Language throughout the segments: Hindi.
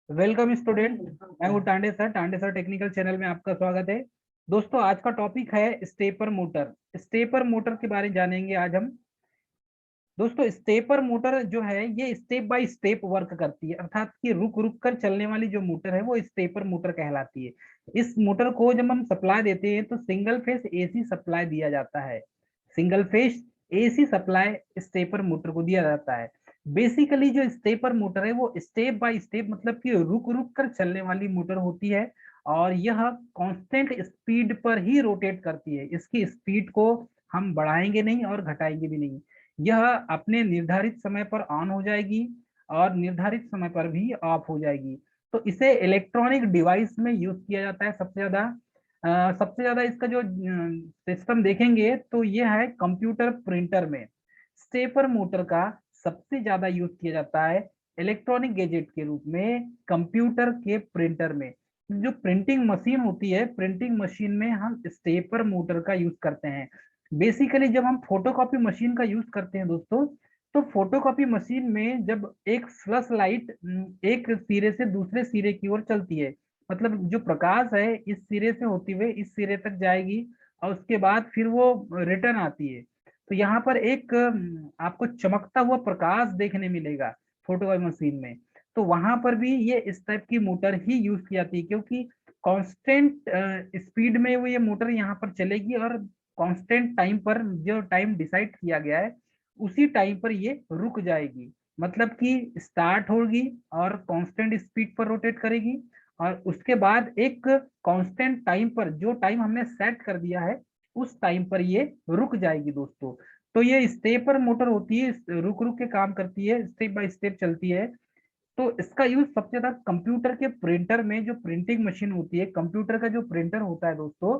Welcome student. मैं हूँ Tande sir. Tande sir technical channel में आपका स्वागत है। दोस्तों, आज का टॉपिक है स्टेपर मोटर। स्टेपर मोटर के बारे में जानेंगे आज हम। दोस्तों, स्टेपर मोटर जो है ये स्टेप बाय स्टेप वर्क करती है, अर्थात कि रुक रुक कर चलने वाली जो मोटर है वो स्टेपर मोटर कहलाती है। इस मोटर को जब हम सप्लाई देते हैं तो सिंगल फेस एसी सप्लाई दिया जाता है। Single phase AC supply stepper motor को दिया जाता है। बेसिकली जो स्टेपर मोटर है वो स्टेप बाय स्टेप मतलब कि रुक रुक कर चलने वाली मोटर होती है, और यह कांस्टेंट स्पीड पर ही रोटेट करती है। इसकी स्पीड को हम बढ़ाएंगे नहीं और घटाएंगे भी नहीं। यह अपने निर्धारित समय पर ऑन हो जाएगी और निर्धारित समय पर भी ऑफ हो जाएगी। तो इसे इलेक्ट्रॉनिक डिवाइस में यूज किया जाता है सबसे ज्यादा। सबसे ज्यादा इसका जो सिस्टम देखेंगे तो यह है कंप्यूटर प्रिंटर में। स्टेपर मोटर का सबसे ज्यादा यूज किया जाता है इलेक्ट्रॉनिक गैजेट के रूप में कंप्यूटर के प्रिंटर में। जो प्रिंटिंग मशीन होती है, प्रिंटिंग मशीन में हम स्टेपर मोटर का यूज करते हैं। बेसिकली जब हम फोटोकॉपी मशीन का यूज करते हैं दोस्तों, तो फोटोकॉपी मशीन में जब एक फ्लश लाइट एक सिरे से दूसरे सिरे की ओर चलती है, मतलब जो प्रकाश है इस सिरे से होती हुए इस सिरे तक जाएगी और उसके बाद फिर वो रिटर्न आती है। तो यहाँ पर एक आपको चमकता हुआ प्रकाश देखने मिलेगा फोटोकॉपी मशीन में। तो वहां पर भी ये इस टाइप की मोटर ही यूज की जाती है, क्योंकि कांस्टेंट स्पीड में वो ये मोटर यहाँ पर चलेगी और कांस्टेंट टाइम पर जो टाइम डिसाइड किया गया है उसी टाइम पर ये रुक जाएगी। मतलब कि स्टार्ट होगी और कांस्टेंट स्पीड पर रोटेट करेगी, और उसके बाद एक कांस्टेंट टाइम पर जो टाइम हमने सेट कर दिया है उस टाइम पर ये रुक जाएगी दोस्तों। तो ये स्टेपर मोटर होती है, रुक रुक के काम करती है, स्टेप बाय स्टेप चलती है। तो इसका यूज सबसे ज्यादा कंप्यूटर के प्रिंटर में, जो प्रिंटिंग मशीन होती है, कंप्यूटर का जो प्रिंटर होता है दोस्तों,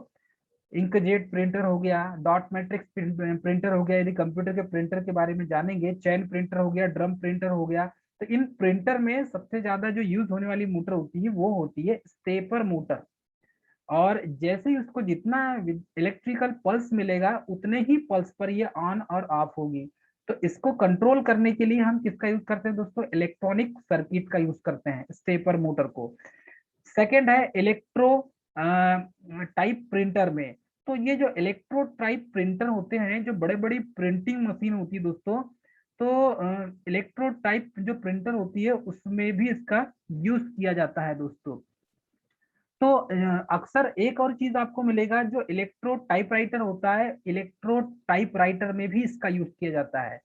इंकजेट प्रिंटर हो गया, डॉट मैट्रिक्स प्रिंटर हो गया, यदि कंप्यूटर के प्रिंटर के बारे में जानेंगे, चैन प्रिंटर हो गया, ड्रम प्रिंटर हो गया। तो इन प्रिंटर में सबसे ज्यादा जो यूज होने वाली मोटर होती है वो होती है स्टेपर मोटर। और जैसे ही उसको जितना इलेक्ट्रिकल पल्स मिलेगा उतने ही पल्स पर ये ऑन और ऑफ होगी। तो इसको कंट्रोल करने के लिए हम किसका यूज करते हैं दोस्तों? इलेक्ट्रॉनिक सर्किट का यूज करते हैं स्टेपर मोटर को। सेकेंड है इलेक्ट्रो टाइप प्रिंटर में। तो ये जो इलेक्ट्रो टाइप प्रिंटर होते हैं, जो बड़े बड़ी प्रिंटिंग मशीन होती है दोस्तों, तो इलेक्ट्रो टाइप जो प्रिंटर होती है उसमें भी इसका यूज किया जाता है दोस्तों। तो अक्सर एक और चीज आपको मिलेगा, जो इलेक्ट्रो टाइपराइटर होता है, इलेक्ट्रो टाइपराइटर में भी इसका यूज किया जाता है।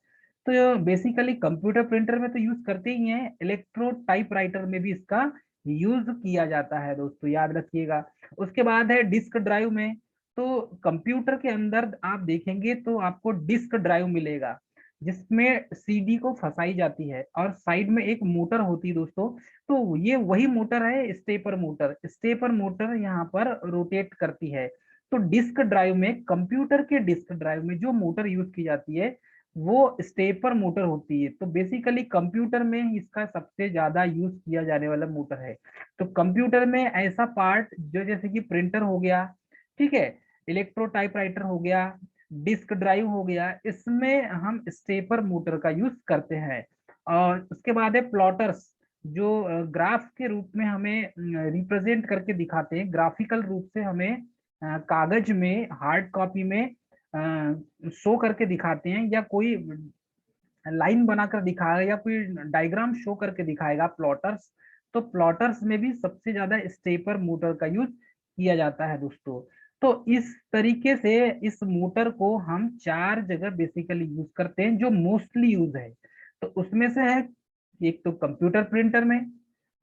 तो बेसिकली कंप्यूटर प्रिंटर में तो यूज करते ही हैं, इलेक्ट्रो टाइपराइटर में भी इसका यूज किया जाता है दोस्तों, याद रखिएगा। उसके बाद है डिस्क ड्राइव में। तो कंप्यूटर के अंदर आप देखेंगे तो आपको डिस्क ड्राइव मिलेगा, जिसमें सीडी को फंसाई जाती है और साइड में एक मोटर होती है दोस्तों। तो ये वही मोटर है स्टेपर मोटर। स्टेपर मोटर यहाँ पर रोटेट करती है। तो डिस्क ड्राइव में, कंप्यूटर के डिस्क ड्राइव में जो मोटर यूज की जाती है वो स्टेपर मोटर होती है। तो बेसिकली कंप्यूटर में इसका सबसे ज्यादा यूज किया जाने वाला मोटर है। तो कंप्यूटर में ऐसा पार्ट जो जैसे कि प्रिंटर हो गया, ठीक है, इलेक्ट्रो टाइपराइटर हो गया, डिस्क ड्राइव हो गया, इसमें हम स्टेपर मोटर का यूज करते हैं। और उसके बाद है प्लॉटर्स, जो ग्राफ के रूप में हमें रिप्रेजेंट करके दिखाते हैं, ग्राफिकल रूप से हमें कागज में, हार्ड कॉपी में शो करके दिखाते हैं, या कोई लाइन बनाकर दिखाएगा या कोई डायग्राम शो करके दिखाएगा, प्लॉटर्स। तो प्लॉटर्स में भी सबसे ज्यादा स्टेपर मोटर का यूज किया जाता है दोस्तों। तो इस तरीके से इस मोटर को हम चार जगह बेसिकली यूज करते हैं जो मोस्टली यूज है। तो उसमें से है एक तो कंप्यूटर प्रिंटर में,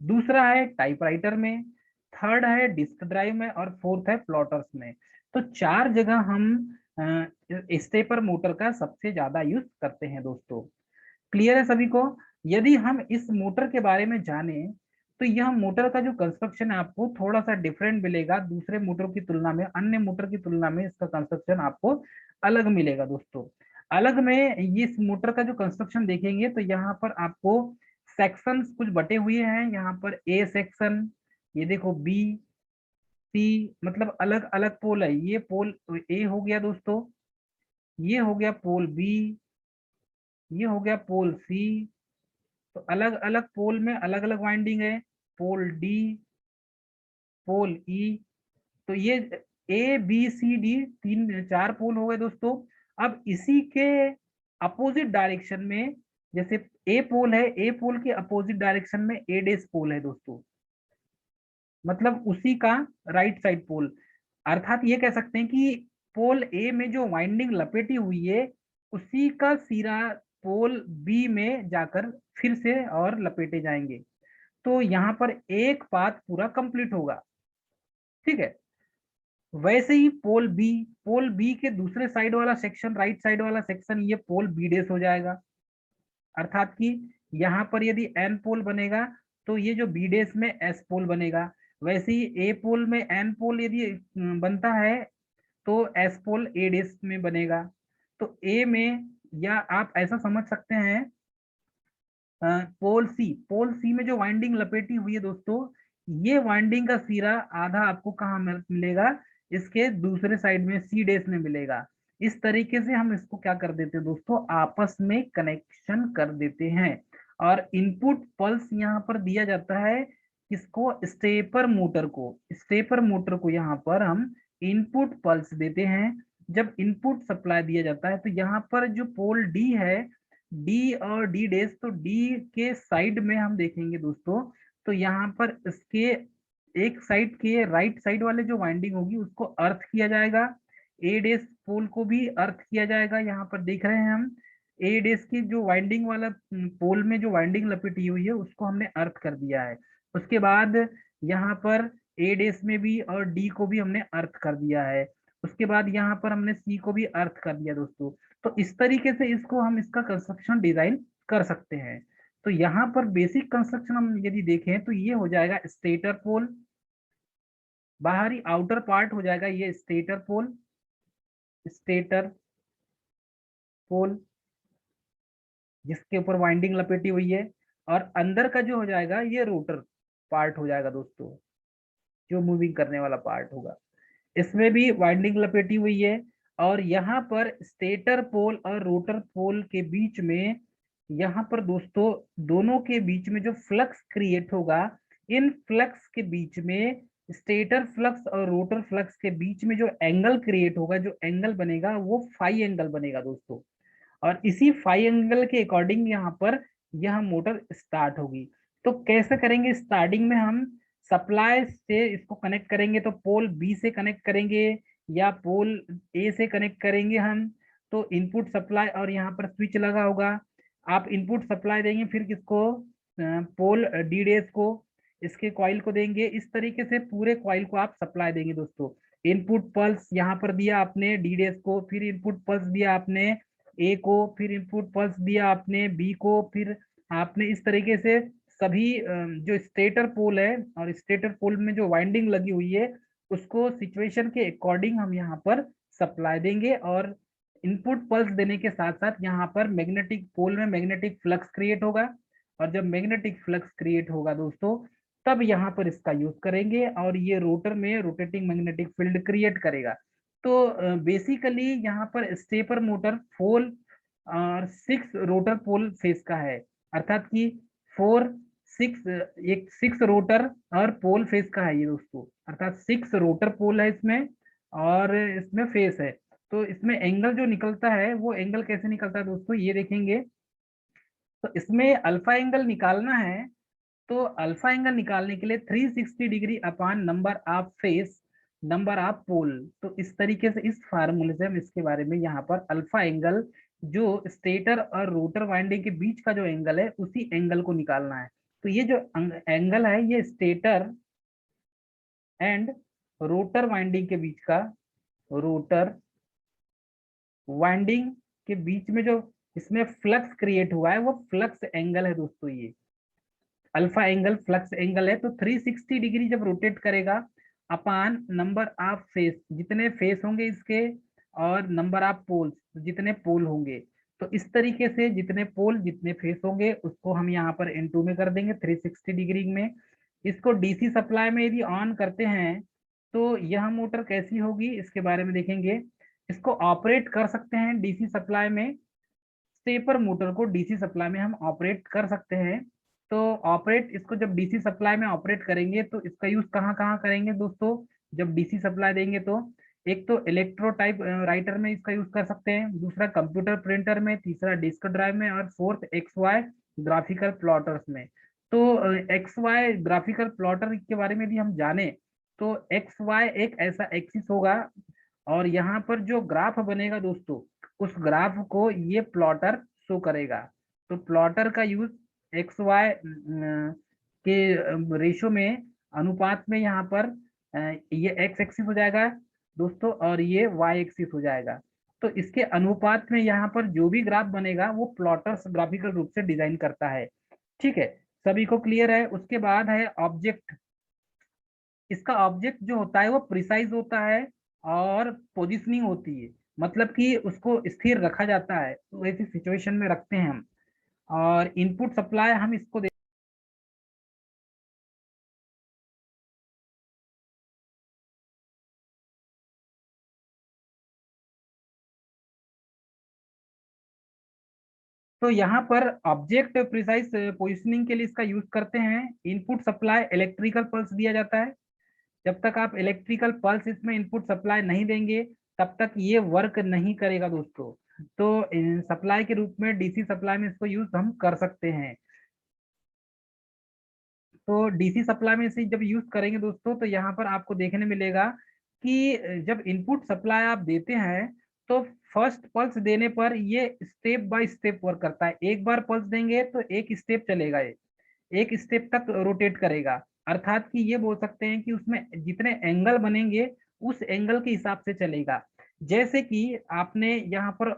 दूसरा है टाइपराइटर में, थर्ड है डिस्क ड्राइव में, और फोर्थ है प्लॉटर्स में। तो चार जगह हम स्टेपर मोटर का सबसे ज्यादा यूज करते हैं दोस्तों। क्लियर है सभी को? यदि हम इस मोटर के बारे में जाने तो यह मोटर का जो कंस्ट्रक्शन है आपको थोड़ा सा डिफरेंट मिलेगा दूसरे मोटर की तुलना में, अन्य मोटर की तुलना में इसका कंस्ट्रक्शन आपको अलग मिलेगा दोस्तों। अलग में ये इस मोटर का जो कंस्ट्रक्शन देखेंगे तो यहाँ पर आपको सेक्शंस कुछ बटे हुए हैं। यहाँ पर ए सेक्शन, ये देखो बी, सी, मतलब अलग अलग पोल है। ये पोल ए हो गया दोस्तों, ये हो गया पोल बी, ये हो गया पोल सी। तो अलग अलग पोल में अलग अलग वाइंडिंग है। पोल डी, पोल ई। तो ये ए बी सी डी 4 पोल हो गए दोस्तों। अब इसी के अपोजिट डायरेक्शन में, जैसे ए पोल है, ए पोल के अपोजिट डायरेक्शन में ए डेस पोल है दोस्तों, मतलब उसी का राइट साइड पोल। अर्थात ये कह सकते हैं कि पोल ए में जो वाइंडिंग लपेटी हुई है उसी का सिरा पोल बी में जाकर फिर से और लपेटे जाएंगे। तो यहाँ पर एक पाथ पूरा कंप्लीट होगा, ठीक है। वैसे ही पोल बी के दूसरे साइड वाला सेक्शन, राइट साइड वाला सेक्शन, ये पोल बी डेस हो जाएगा। अर्थात कि यहाँ पर यदि एन पोल बनेगा तो ये जो बी डेस में एस पोल बनेगा। वैसे ही ए पोल में एन पोल यदि बनता है तो एस पोल ए डेस में बनेगा। तो ए में, या आप ऐसा समझ सकते हैं, पोल सी में जो वाइंडिंग लपेटी हुई है दोस्तों, ये वाइंडिंग का सिरा आधा आपको कहाँ मिलेगा, इसके दूसरे साइड में सी डेस में मिलेगा। इस तरीके से हम इसको क्या कर देते हैं दोस्तों, आपस में कनेक्शन कर देते हैं। और इनपुट पल्स यहाँ पर दिया जाता है किसको, स्टेपर मोटर को। स्टेपर मोटर को यहाँ पर हम इनपुट पल्स देते हैं। जब इनपुट सप्लाई दिया जाता है तो यहाँ पर जो पोल डी है, डी और डी डेस, तो डी के साइड में हम देखेंगे दोस्तों, तो यहाँ पर इसके एक साइड के राइट साइड वाले जो वाइंडिंग होगी उसको अर्थ किया जाएगा। ए डेस पोल को भी अर्थ किया जाएगा। यहाँ पर देख रहे हैं हम ए डेस की जो वाइंडिंग वाला पोल में जो वाइंडिंग लपेटी हुई है उसको हमने अर्थ कर दिया है। उसके बाद यहाँ पर ए डेस में भी और डी को भी हमने अर्थ कर दिया है। उसके बाद यहाँ पर हमने सी को भी अर्थ कर दिया दोस्तों। तो इस तरीके से इसको हम इसका कंस्ट्रक्शन डिजाइन कर सकते हैं। तो यहाँ पर बेसिक कंस्ट्रक्शन हम यदि देखें तो ये हो जाएगा स्टेटर पोल, बाहरी आउटर पार्ट हो जाएगा ये स्टेटर पोल, स्टेटर पोल जिसके ऊपर वाइंडिंग लपेटी हुई है, और अंदर का जो हो जाएगा ये रोटर पार्ट हो जाएगा दोस्तों, जो मूविंग करने वाला पार्ट होगा। इसमें भी वाइंडिंग लपेटी हुई है। और यहाँ पर स्टेटर पोल और रोटर पोल के बीच में, यहाँ पर दोस्तों दोनों के बीच में जो फ्लक्स क्रिएट होगा, इन फ्लक्स के बीच में, स्टेटर फ्लक्स और रोटर फ्लक्स के बीच में जो एंगल क्रिएट होगा, जो एंगल बनेगा वो फाई एंगल बनेगा दोस्तों। और इसी फाई एंगल के अकॉर्डिंग यहाँ पर यह मोटर स्टार्ट होगी। तो कैसे करेंगे, स्टार्टिंग में हम सप्लाई से इसको कनेक्ट करेंगे, तो पोल बी से कनेक्ट करेंगे या पोल ए से कनेक्ट करेंगे हम। तो इनपुट सप्लाई और यहाँ पर स्विच लगा होगा, आप इनपुट सप्लाई देंगे, फिर किसको, पोल डी डेस को, इसके कॉइल को देंगे। इस तरीके से पूरे कॉइल को आप सप्लाई देंगे दोस्तों। इनपुट पल्स यहाँ पर दिया आपने डी डेस को, फिर इनपुट पल्स दिया आपने ए को, फिर इनपुट पल्स दिया आपने बी को, फिर आपने इस तरीके से सभी जो स्टेटर पोल है और स्टेटर पोल में जो वाइंडिंग लगी हुई है उसको सिचुएशन के अकॉर्डिंग हम यहाँ पर सप्लाई देंगे। और इनपुट पल्स देने के साथ साथ यहाँ पर मैग्नेटिक पोल में मैग्नेटिक फ्लक्स क्रिएट होगा, और जब मैग्नेटिक फ्लक्स क्रिएट होगा दोस्तों तब यहाँ पर इसका यूज करेंगे, और ये रोटर में रोटेटिंग मैग्नेटिक फील्ड क्रिएट करेगा। तो बेसिकली यहाँ पर स्टेपर मोटर 4 और 6 रोटर पोल फेस का है, अर्थात कि 6 रोटर और पोल फेस का है ये दोस्तों, अर्थात 6 रोटर पोल है इसमें और इसमें फेस है। तो इसमें एंगल जो निकलता है वो एंगल कैसे निकलता है दोस्तों, ये देखेंगे। तो इसमें अल्फा एंगल निकालना है, तो अल्फा एंगल निकालने के लिए 360 degree upon number of face, number of pole. तो इस तरीके से इस फार्मूले से हम इसके बारे में यहाँ पर अल्फा एंगल, जो स्टेटर और रोटर वाइंडिंग के बीच का जो एंगल है उसी एंगल को निकालना है। तो ये जो एंगल है ये स्टेटर एंड रोटर वाइंडिंग के बीच का, रोटर वाइंडिंग के बीच में जो इसमें फ्लक्स क्रिएट हुआ है वो फ्लक्स एंगल है दोस्तों। ये अल्फा एंगल फ्लक्स एंगल है। तो 360 डिग्री जब रोटेट करेगा अपान नंबर ऑफ फेस, जितने फेस होंगे इसके, और नंबर ऑफ पोल्स, जितने पोल होंगे। तो इस तरीके से जितने पोल जितने फेस होंगे उसको हम यहाँ पर N2 में कर देंगे 360 डिग्री में। इसको डीसी सप्लाई में यदि ऑन करते हैं तो यह मोटर कैसी होगी इसके बारे में देखेंगे। इसको ऑपरेट कर सकते हैं डीसी सप्लाई में, स्टेपर मोटर को डीसी सप्लाई में हम ऑपरेट कर सकते हैं। तो ऑपरेट इसको जब डीसी सप्लाई में ऑपरेट करेंगे तो इसका यूज कहाँ कहाँ करेंगे दोस्तों, जब डीसी सप्लाई देंगे तो एक तो इलेक्ट्रो टाइप राइटर में इसका यूज कर सकते हैं, दूसरा कंप्यूटर प्रिंटर में, तीसरा डिस्क ड्राइव में, और fourth X Y graphical plotters में। तो एक्स वाई ग्राफिकल प्लॉटर के बारे में भी हम जाने तो एक्स वाई एक ऐसा एक्सिस होगा और यहाँ पर जो ग्राफ बनेगा दोस्तों उस ग्राफ को ये प्लॉटर शो करेगा। तो प्लॉटर का यूज एक्स वाई के रेशो में, अनुपात में यहाँ पर ये एक्स एक्सिस हो जाएगा दोस्तों और ये वाई एक्सिस हो जाएगा। तो इसके अनुपात में यहाँ पर जो भी ग्राफ बनेगा वो प्लॉटर्स ग्राफिकल रूप से डिजाइन करता है। ठीक है, सभी को क्लियर है। उसके बाद है ऑब्जेक्ट। इसका ऑब्जेक्ट जो होता है वो प्रिसाइज होता है और पोजिशनिंग होती है, मतलब कि उसको स्थिर रखा जाता है, तो ऐसी सिचुएशन में रखते हैं हम। और इनपुट सप्लाई हम इसको तो यहाँ पर ऑब्जेक्ट प्रिसाइज पोजिशनिंग के लिए इसका यूज करते हैं। इनपुट सप्लाई इलेक्ट्रिकल पल्स दिया जाता है। जब तक आप इलेक्ट्रिकल पल्स इसमें इनपुट सप्लाई नहीं देंगे तब तक ये वर्क नहीं करेगा दोस्तों। तो सप्लाई के रूप में डीसी सप्लाई में इसको यूज हम कर सकते हैं। तो डीसी सप्लाई में इसे जब यूज करेंगे दोस्तों तो यहाँ पर आपको देखने मिलेगा कि जब इनपुट सप्लाई आप देते हैं तो फर्स्ट पल्स देने पर ये स्टेप बाय स्टेप वर्क करता है। एक बार पल्स देंगे तो एक स्टेप चलेगा, ये एक स्टेप तक रोटेट करेगा। अर्थात कि ये बोल सकते हैं कि उसमें जितने एंगल बनेंगे उस एंगल के हिसाब से चलेगा। जैसे कि आपने यहाँ पर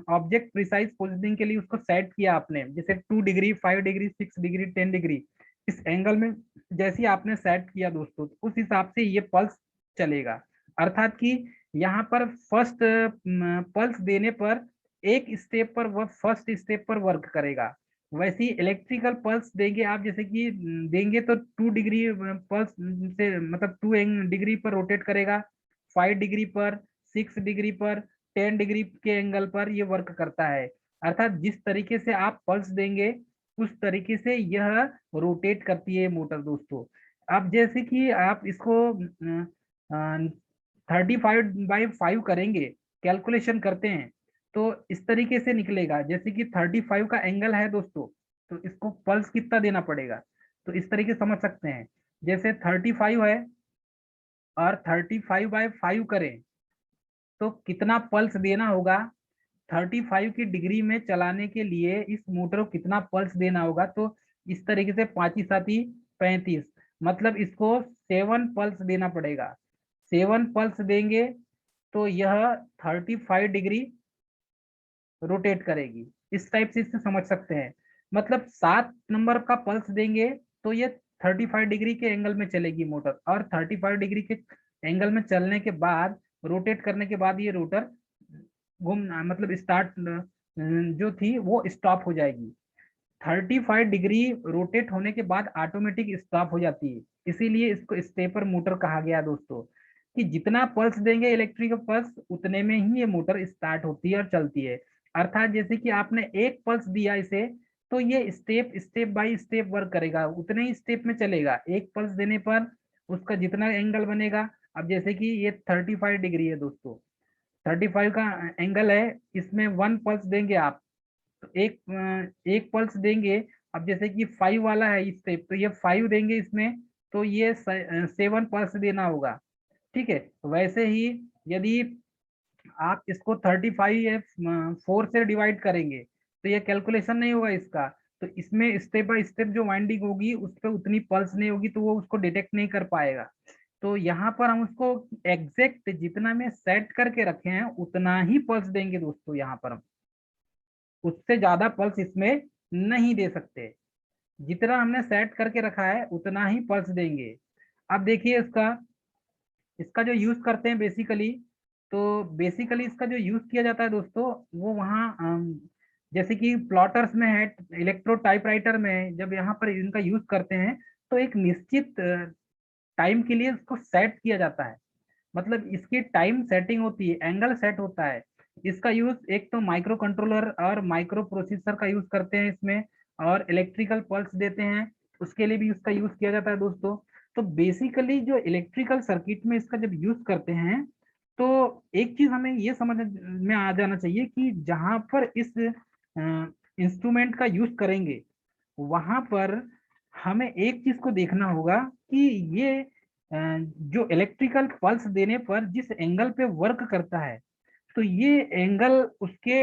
ऑब्जेक्ट प्रिसाइज पोजिशनिंग के लिए उसको सेट किया आपने, जैसे 2 डिग्री, 5 डिग्री, 6 डिग्री, 10 डिग्री, इस एंगल में जैसे आपने सेट किया दोस्तों तो उस हिसाब से ये पल्स चलेगा। अर्थात कि यहाँ पर फर्स्ट पल्स देने पर एक स्टेप पर वह फर्स्ट स्टेप पर वर्क करेगा। वैसे ही इलेक्ट्रिकल पल्स देंगे आप, जैसे कि देंगे तो 2 डिग्री पल्स से मतलब 2 डिग्री पर रोटेट करेगा, 5 डिग्री पर, 6 डिग्री पर, 10 डिग्री के एंगल पर ये वर्क करता है। अर्थात जिस तरीके से आप पल्स देंगे उस तरीके से यह रोटेट करती है मोटर दोस्तों। अब जैसे कि आप इसको 35/5 करेंगे, कैलकुलेशन करते हैं तो इस तरीके से निकलेगा। जैसे कि 35 का एंगल है दोस्तों तो इसको पल्स कितना देना पड़ेगा, तो इस तरीके से समझ सकते हैं। जैसे 35 है और 35/5 करें तो कितना पल्स देना होगा, 35 की डिग्री में चलाने के लिए इस मोटर को कितना पल्स देना होगा। तो इस तरीके से 5×7=35, मतलब इसको 7 पल्स देना पड़ेगा। 7 पल्स देंगे तो यह 35 डिग्री रोटेट करेगी। इस टाइप से इससे समझ सकते हैं। मतलब 7 नंबर का पल्स देंगे तो ये 35 डिग्री के एंगल में चलेगी मोटर, और 35 डिग्री के एंगल में चलने के बाद रोटेट करने के बाद ये रोटर घूम मतलब स्टार्ट जो थी वो स्टॉप हो जाएगी। 35 डिग्री रोटेट होने के बाद ऑटोमेटिक स्टॉप हो जाती है। इसीलिए इसको स्टेपर मोटर कहा गया दोस्तों, कि जितना पल्स देंगे इलेक्ट्रिक पल्स उतने में ही ये मोटर स्टार्ट होती है और चलती है। अर्थात जैसे कि आपने एक पल्स दिया इसे तो ये स्टेप बाय स्टेप वर्क करेगा, उतने ही स्टेप में चलेगा। एक पल्स देने पर उसका जितना एंगल बनेगा, अब जैसे कि ये 35 डिग्री है दोस्तों, 35 का एंगल है, इसमें 1 पल्स देंगे आप तो एक पल्स देंगे। अब जैसे कि 5 वाला है स्टेप तो ये 5 देंगे इसमें, तो ये 7 पल्स देना होगा। ठीक है, वैसे ही यदि आप इसको 35 या 4 से डिवाइड करेंगे तो ये कैलकुलेशन नहीं होगा इसका। तो इसमें स्टेप बाय स्टेप जो वाइंडिंग होगी उस पर उतनी पल्स नहीं होगी तो वो उसको डिटेक्ट नहीं कर पाएगा। तो यहाँ पर हम उसको एग्जैक्ट जितना में सेट करके रखे हैं उतना ही पल्स देंगे दोस्तों। यहाँ पर हम उससे ज्यादा पल्स इसमें नहीं दे सकते, जितना हमने सेट करके रखा है उतना ही पल्स देंगे। अब देखिए इसका इसका जो यूज करते हैं बेसिकली, तो बेसिकली इसका जो यूज किया जाता है दोस्तों वो वहाँ जैसे कि प्लॉटर्स में है, इलेक्ट्रो टाइपराइटर में जब यहाँ पर इनका यूज करते हैं तो एक निश्चित टाइम के लिए उसको सेट किया जाता है। मतलब इसकी टाइम सेटिंग होती है, एंगल सेट होता है। इसका यूज एक तो माइक्रो कंट्रोलर और माइक्रो प्रोसेसर का यूज करते हैं इसमें, और इलेक्ट्रिकल पल्स देते हैं, उसके लिए भी इसका यूज किया जाता है दोस्तों। तो बेसिकली जो इलेक्ट्रिकल सर्किट में इसका जब यूज करते हैं, तो एक चीज हमें ये समझ में आ जाना चाहिए कि जहां पर इस इंस्ट्रूमेंट का यूज करेंगे, वहां पर हमें एक चीज को देखना होगा कि ये जो इलेक्ट्रिकल पल्स देने पर जिस एंगल पे वर्क करता है, तो ये एंगल उसके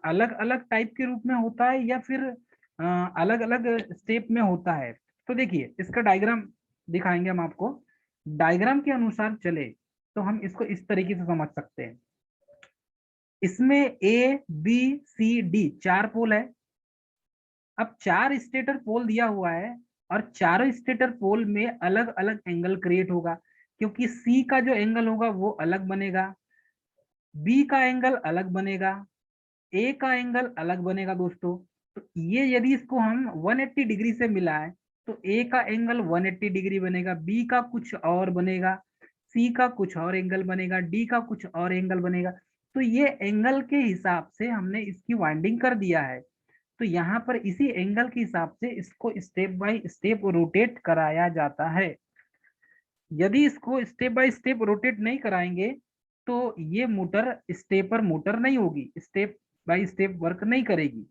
अलग अलग टाइप के रूप में होता है या फिर अलग अलग स्टेप में होता है। तो देखिए इसका डायग्राम दिखाएंगे हम आपको। डायग्राम के अनुसार चले तो हम इसको इस तरीके से समझ सकते हैं। इसमें ए बी सी डी 4 पोल है। अब 4 स्टेटर पोल दिया हुआ है और चारों स्टेटर पोल में अलग अलग एंगल क्रिएट होगा, क्योंकि सी का जो एंगल होगा वो अलग बनेगा, बी का एंगल अलग बनेगा, ए का एंगल अलग बनेगा दोस्तों। तो ये यदि इसको हम 180 डिग्री से मिलाएं, तो ए का एंगल 180 डिग्री बनेगा, बी का कुछ और बनेगा, सी का कुछ और एंगल बनेगा, डी का कुछ और एंगल बनेगा। तो ये एंगल के हिसाब से हमने इसकी वाइंडिंग कर दिया है। तो यहाँ पर इसी एंगल के हिसाब से इसको स्टेप बाय स्टेप रोटेट कराया जाता है। यदि इसको स्टेप बाय स्टेप रोटेट नहीं कराएंगे, तो ये मोटर स्टेपर मोटर नहीं होगी, स्टेप बाय स्टेप वर्क नहीं करेगी।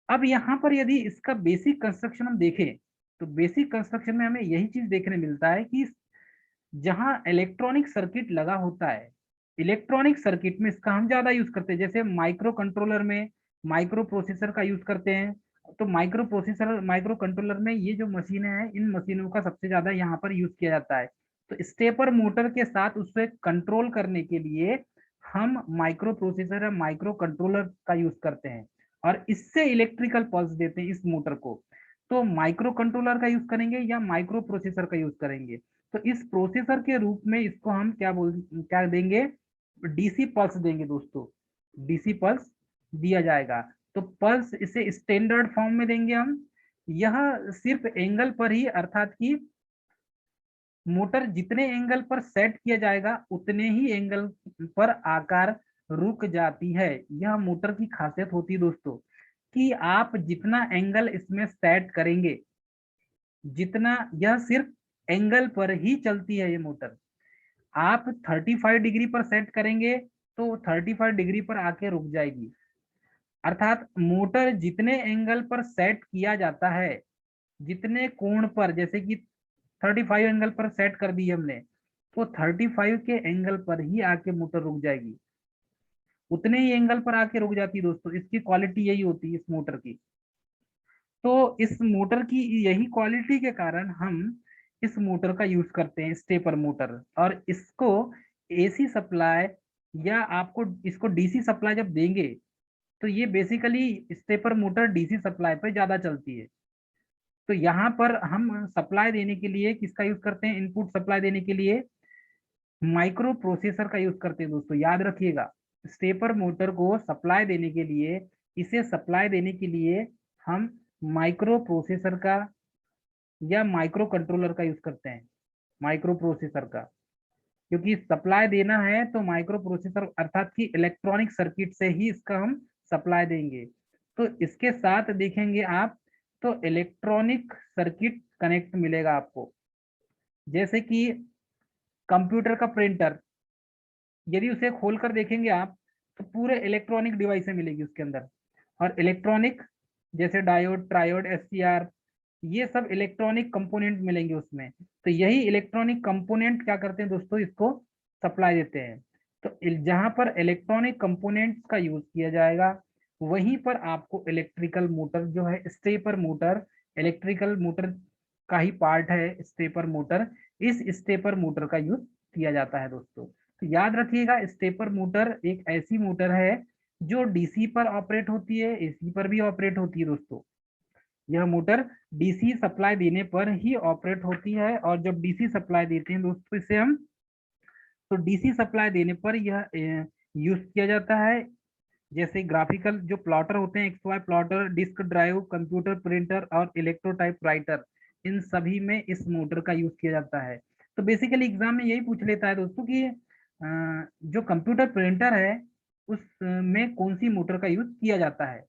अब यहाँ पर यदि इसका बेसिक कंस्ट्रक्शन हम देखें, तो बेसिक कंस्ट्रक्शन में हमें यही चीज देखने मिलता है कि जहां इलेक्ट्रॉनिक सर्किट लगा होता है, इलेक्ट्रॉनिक सर्किट में इसका हम ज्यादा यूज करते हैं। जैसे माइक्रो कंट्रोलर में माइक्रो प्रोसेसर का यूज करते हैं। तो माइक्रो प्रोसेसर माइक्रो कंट्रोलर में ये जो मशीनें हैं, इन मशीनों का सबसे ज्यादा यहाँ पर यूज किया जाता है। तो स्टेपर मोटर के साथ उसे कंट्रोल करने के लिए हम माइक्रो प्रोसेसर या माइक्रो कंट्रोलर का यूज करते हैं और इससे इलेक्ट्रिकल पल्स देते हैं इस मोटर को। तो माइक्रो कंट्रोलर का यूज करेंगे या माइक्रो प्रोसेसर का यूज करेंगे, तो इस प्रोसेसर के रूप में इसको हम क्या देंगे, डीसी पल्स देंगे दोस्तों। डीसी पल्स दिया जाएगा। तो पल्स इसे स्टैंडर्ड फॉर्म में देंगे हम। यह सिर्फ एंगल पर ही, अर्थात कि मोटर जितने एंगल पर सेट किया जाएगा उतने ही एंगल पर आकार रुक जाती है। यह मोटर की खासियत होती है दोस्तों, कि आप जितना एंगल इसमें सेट करेंगे, जितना, यह सिर्फ एंगल पर ही चलती है ये मोटर। आप 35 डिग्री पर सेट करेंगे तो 35 डिग्री पर आके रुक जाएगी। अर्थात मोटर जितने एंगल पर सेट किया जाता है, जितने कोण पर, जैसे कि 35 एंगल पर सेट कर दी हमने, तो 35 के एंगल पर ही आके मोटर रुक जाएगी, उतने ही एंगल पर आके रुक जाती है दोस्तों। इसकी क्वालिटी यही होती है इस मोटर की। तो इस मोटर की यही क्वालिटी के कारण हम इस मोटर का यूज करते हैं, स्टेपर मोटर। और इसको एसी सप्लाई या आपको इसको डीसी सप्लाई जब देंगे, तो ये basically stepper motor DC supply पर ज्यादा चलती है। तो यहाँ पर हम सप्लाई देने के लिए किसका यूज करते हैं, इनपुट सप्लाई देने के लिए माइक्रो प्रोसेसर का यूज करते हैं दोस्तों। याद रखिएगा, स्टेपर मोटर को सप्लाई देने के लिए, इसे सप्लाई देने के लिए हम माइक्रो प्रोसेसर का या माइक्रो कंट्रोलर का यूज करते हैं, माइक्रो प्रोसेसर का। क्योंकि सप्लाई देना है तो माइक्रो प्रोसेसर अर्थात कि इलेक्ट्रॉनिक सर्किट से ही इसका हम सप्लाई देंगे। तो इसके साथ देखेंगे आप, तो इलेक्ट्रॉनिक सर्किट कनेक्ट मिलेगा आपको। जैसे कि कंप्यूटर का प्रिंटर, यदि उसे खोलकर देखेंगे आप, तो पूरे इलेक्ट्रॉनिक डिवाइस मिलेगी उसके अंदर। और इलेक्ट्रॉनिक जैसे डायोड, ट्रायोड, एससीआर, ये सब इलेक्ट्रॉनिक कंपोनेंट मिलेंगे उसमें। तो यही इलेक्ट्रॉनिक कंपोनेंट क्या करते हैं दोस्तों, इसको सप्लाई देते हैं। तो जहां पर इलेक्ट्रॉनिक कंपोनेंट्स का यूज किया जाएगा, वहीं पर आपको इलेक्ट्रिकल मोटर जो है, स्टेपर मोटर, इलेक्ट्रिकल मोटर का ही पार्ट है स्टेपर मोटर। इस स्टेपर मोटर का यूज किया जाता है दोस्तों। तो याद रखिएगा, स्टेपर मोटर एक ऐसी मोटर है जो डीसी पर ऑपरेट होती है, एसी पर भी ऑपरेट होती है दोस्तों। यह मोटर डीसी सप्लाई देने पर ही ऑपरेट होती है। और जब डीसी सप्लाई देते हैं दोस्तों इसे हम, तो डीसी सप्लाई देने पर यह यूज किया जाता है। जैसे ग्राफिकल जो प्लॉटर होते हैं, X Y plotter, disk drive, computer printer और इलेक्ट्रोटाइप राइटर, इन सभी में इस मोटर का यूज किया जाता है। तो बेसिकली एग्जाम में यही पूछ लेता है दोस्तों कि जो कंप्यूटर प्रिंटर है उसमें कौन सी मोटर का यूज किया जाता है।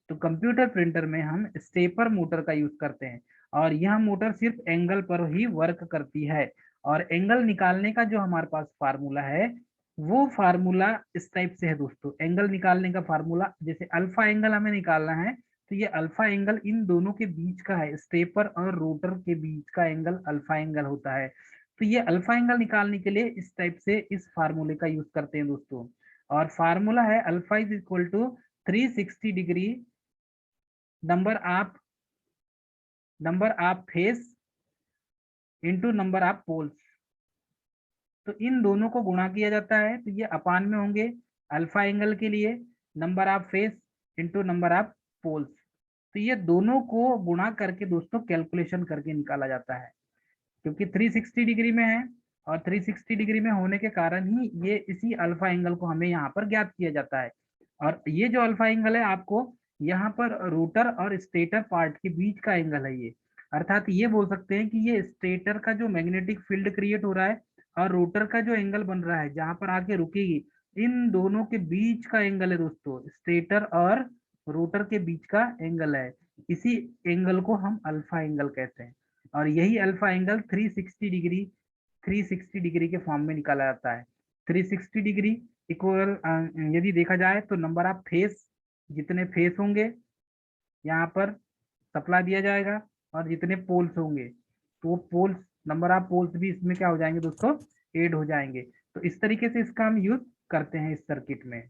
तो कंप्यूटर प्रिंटर में हम स्टेपर मोटर का यूज करते हैं और यह मोटर सिर्फ एंगल पर ही वर्क करती है। और एंगल निकालने का जो हमारे पास फार्मूला है वो फार्मूला इस टाइप से है दोस्तों। एंगल निकालने का फार्मूला, जैसे अल्फा एंगल हमें निकालना है तो ये अल्फा एंगल इन दोनों के बीच का है, स्टेपर और रोटर के बीच का एंगल अल्फा एंगल होता है। तो ये अल्फा एंगल निकालने के लिए इस टाइप से इस फार्मूले का यूज करते हैं दोस्तों। और फार्मूला है alpha is equal to 360 degree number of face into number of poles. तो इन दोनों को गुणा किया जाता है तो ये अपान में होंगे अल्फा एंगल के लिए number of face into number of poles. तो ये दोनों को गुणा करके दोस्तों कैलकुलेशन करके निकाला जाता है, क्योंकि 360 डिग्री में है और 360 डिग्री में होने के कारण ही ये इसी अल्फा एंगल को हमें यहाँ पर ज्ञात किया जाता है। और ये जो अल्फा एंगल है आपको यहाँ पर रोटर और स्टेटर पार्ट के बीच का एंगल है ये। अर्थात ये बोल सकते हैं कि ये स्टेटर का जो मैग्नेटिक फील्ड क्रिएट हो रहा है और रोटर का जो एंगल बन रहा है जहां पर आके रुकेगी, इन दोनों के बीच का एंगल है दोस्तों, स्टेटर और रोटर के बीच का एंगल है। इसी एंगल को हम अल्फा एंगल कहते हैं और यही अल्फा एंगल 360 डिग्री के फॉर्म में निकाला जाता है। 360 डिग्री इक्वल यदि देखा जाए तो नंबर ऑफ फेस, जितने फेस होंगे यहाँ पर सप्लाई दिया जाएगा और जितने पोल्स होंगे तो वो पोल्स, नंबर ऑफ पोल्स भी इसमें क्या हो जाएंगे दोस्तों, ऐड हो जाएंगे। तो इस तरीके से इसका हम यूज करते हैं इस सर्किट में।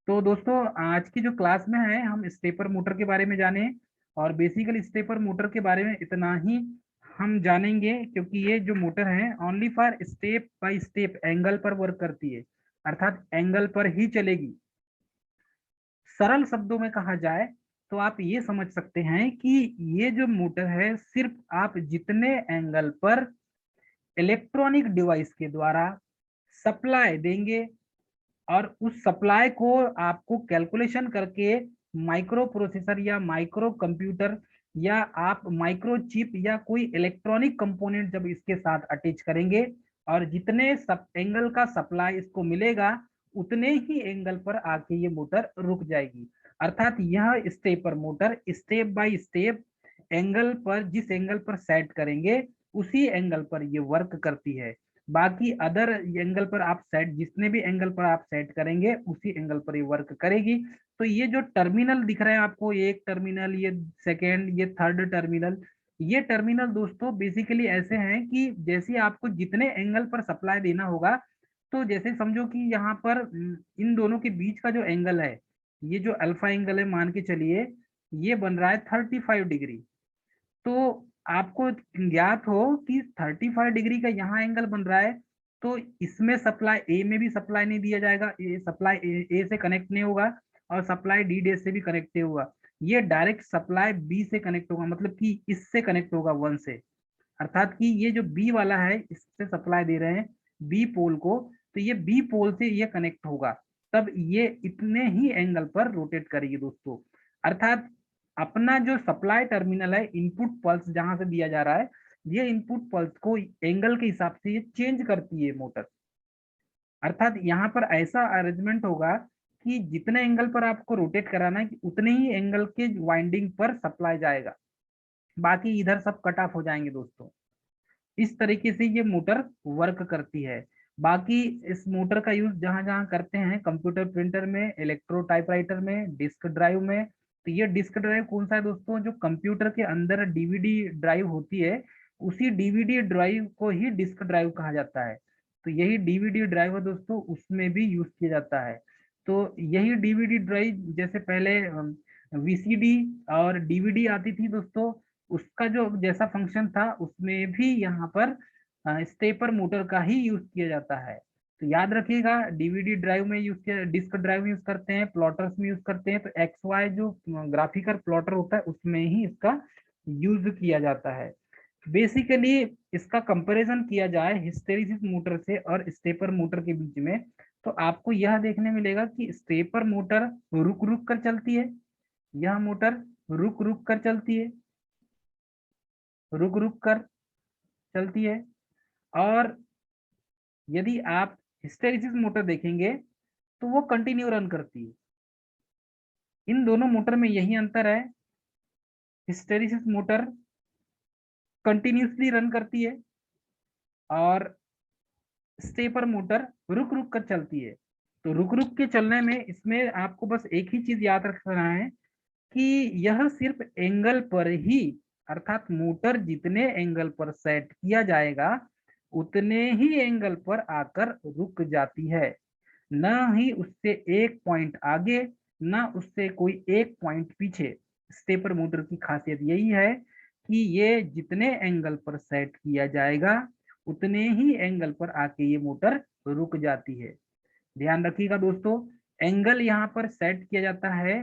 तो दोस्तों आज की जो क्लास में है हम स्टेपर मोटर के बारे में जाने और बेसिकली स्टेपर मोटर के बारे में इतना ही हम जानेंगे, क्योंकि ये जो मोटर है only for step by step angle पर वर्क करती है, अर्थात एंगल पर ही चलेगी। सरल शब्दों में कहा जाए तो आप ये समझ सकते हैं कि ये जो मोटर है सिर्फ आप जितने एंगल पर इलेक्ट्रॉनिक डिवाइस के द्वारा सप्लाई देंगे और उस सप्लाई को आपको कैलकुलेशन करके माइक्रो प्रोसेसर या माइक्रो कंप्यूटर या आप माइक्रो चिप या कोई इलेक्ट्रॉनिक कंपोनेंट जब इसके साथ अटैच करेंगे और जितने सब एंगल का सप्लाई इसको मिलेगा उतने ही एंगल पर आके ये मोटर रुक जाएगी। अर्थात यह stepper motor step by step angle पर, जिस एंगल पर सेट करेंगे उसी एंगल पर ये वर्क करती है। बाकी अदर एंगल पर आप सेट, जितने भी एंगल पर आप सेट करेंगे उसी एंगल पर ये वर्क करेगी। तो ये जो टर्मिनल दिख रहा है आपको, एक टर्मिनल, ये सेकेंड, ये थर्ड टर्मिनल, ये टर्मिनल दोस्तों बेसिकली ऐसे हैं कि जैसे आपको जितने एंगल पर सप्लाई देना होगा, तो जैसे समझो कि यहाँ पर इन दोनों के बीच का जो एंगल है, ये जो अल्फा एंगल है मान के चलिए ये बन रहा है 35 डिग्री। तो आपको ज्ञात हो कि 35 डिग्री का यहाँ एंगल बन रहा है, तो इसमें सप्लाई ए में भी सप्लाई नहीं दिया जाएगा, ए सप्लाई ए से कनेक्ट नहीं होगा और सप्लाई डी डे से भी कनेक्ट नहीं होगा, ये डायरेक्ट सप्लाई बी से कनेक्ट होगा, मतलब कि इससे कनेक्ट होगा वन से। अर्थात कि ये जो बी वाला है इससे सप्लाई दे रहे हैं बी पोल को, तो ये बी पोल से ये कनेक्ट होगा, तब ये इतने ही एंगल पर रोटेट करेगी दोस्तों। अर्थात अपना जो सप्लाई टर्मिनल है, इनपुट पल्स जहां से दिया जा रहा है, ये इनपुट पल्स को एंगल के हिसाब से ये चेंज करती है मोटर। अर्थात यहाँ पर ऐसा अरेंजमेंट होगा कि जितने एंगल पर आपको रोटेट कराना है उतने ही एंगल के वाइंडिंग पर सप्लाई जाएगा, बाकी इधर सब कट ऑफ हो जाएंगे दोस्तों। इस तरीके से ये मोटर वर्क करती है। बाकी इस मोटर का यूज जहां जहां करते हैं, कंप्यूटर प्रिंटर में, इलेक्ट्रो टाइपराइटर में, डिस्क ड्राइव में। तो ये डिस्क ड्राइव कौन सा है दोस्तों, जो कंप्यूटर के अंदर डीवीडी ड्राइव होती है, उसी डीवीडी ड्राइव को ही डिस्क ड्राइव कहा जाता है। तो यही डीवीडी ड्राइव है दोस्तों, उसमें भी यूज किया जाता है। तो यही डीवीडी ड्राइव, जैसे पहले वीसीडी और डीवीडी आती थी दोस्तों, उसका जो जैसा फंक्शन था उसमें भी यहाँ पर स्टेपर मोटर का ही यूज किया जाता है। तो याद रखिएगा, डीवीडी ड्राइव में यूज किया, डिस्क ड्राइव में यूज करते हैं, प्लॉटर्स में यूज करते हैं, तो एक्स वाई जो ग्राफिकल प्लॉटर होता है उसमें ही इसका यूज किया जाता है। बेसिकली इसका कंपैरिजन किया जाए हिस्टैरिसीस मोटर से और स्टेपर मोटर के बीच में, तो आपको यह देखने मिलेगा कि स्टेपर मोटर रुक रुक कर चलती है, यह मोटर रुक रुक कर चलती है, रुक रुक कर चलती है। और यदि आप हिस्टैरिसीस मोटर देखेंगे तो वो कंटिन्यू रन करती है। इन दोनों मोटर में यही अंतर है, हिस्टेरिसिस मोटर कंटिन्यूसली रन करती है और स्टेपर मोटर रुक रुक कर चलती है। तो रुक रुक के चलने में इसमें आपको बस एक ही चीज याद रखना है कि यह सिर्फ एंगल पर ही, अर्थात मोटर जितने एंगल पर सेट किया जाएगा उतने ही एंगल पर आकर रुक जाती है, न ही उससे एक पॉइंट आगे न उससे कोई एक पॉइंट पीछे। स्टेपर मोटर की खासियत यही है कि ये जितने एंगल पर सेट किया जाएगा उतने ही एंगल पर आके ये मोटर रुक जाती है। ध्यान रखिएगा दोस्तों, एंगल यहाँ पर सेट किया जाता है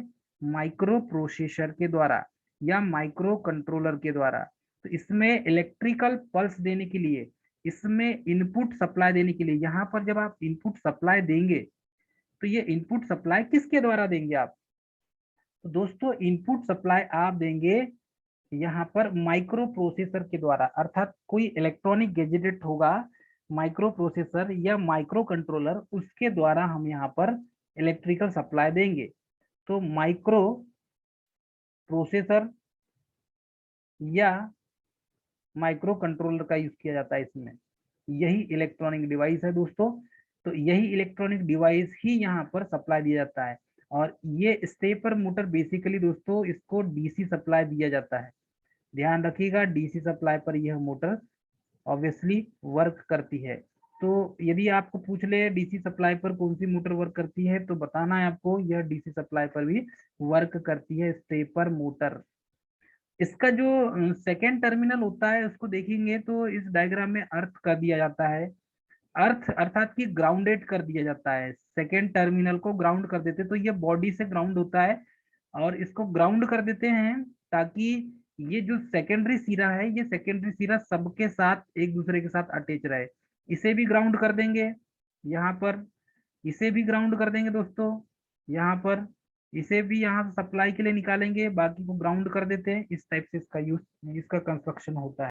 माइक्रो प्रोसेसर के द्वारा या माइक्रो कंट्रोलर के द्वारा। तो इसमें इलेक्ट्रिकल पल्स देने के लिए, इसमें इनपुट सप्लाई देने के लिए, यहाँ पर जब आप इनपुट सप्लाई देंगे तो ये इनपुट सप्लाई किसके द्वारा देंगे आप? तो दोस्तों इनपुट सप्लाई आप देंगे यहाँ पर माइक्रो प्रोसेसर के द्वारा, अर्थात कोई इलेक्ट्रॉनिक गैजेट होगा माइक्रो प्रोसेसर या माइक्रो कंट्रोलर, उसके द्वारा हम यहाँ पर इलेक्ट्रिकल सप्लाई देंगे। तो माइक्रो प्रोसेसर या माइक्रो कंट्रोलर का यूज किया जाता है इसमें। यही इलेक्ट्रॉनिक डिवाइस है दोस्तों। तो यही इलेक्ट्रॉनिक डिवाइस ही यहाँ पर सप्लाई दिया जाता है। और ये स्टेपर मोटर बेसिकली दोस्तों इसको डीसी सप्लाई दिया जाता है। ध्यान रखिएगा, डीसी सप्लाई पर यह मोटर ऑब्वियसली वर्क करती है। तो यदि आपको पूछ ले डीसी सप्लाई पर कौन सी मोटर वर्क करती है, तो बताना है आपको यह डीसी सप्लाई पर भी वर्क करती है स्टेपर मोटर। इसका जो सेकेंड टर्मिनल होता है उसको देखेंगे तो इस डायग्राम में अर्थ कर दिया जाता है। अर्थ अर्थात कि ग्राउंडेड कर दिया जाता है, सेकेंड टर्मिनल को ग्राउंड कर देते, तो ये बॉडी से ग्राउंड होता है और इसको ग्राउंड कर देते हैं ताकि ये जो सेकेंडरी सिरा है ये सेकेंडरी सिरा सबके साथ एक दूसरे के साथ अटैच रहे। इसे भी ग्राउंड कर देंगे यहाँ पर, इसे भी ग्राउंड कर देंगे दोस्तों यहाँ पर, इसे भी यहाँ से सप्लाई के लिए निकालेंगे, बाकी को ग्राउंड कर देते हैं। इस टाइप से इसका यूज, इसका कंस्ट्रक्शन होता है।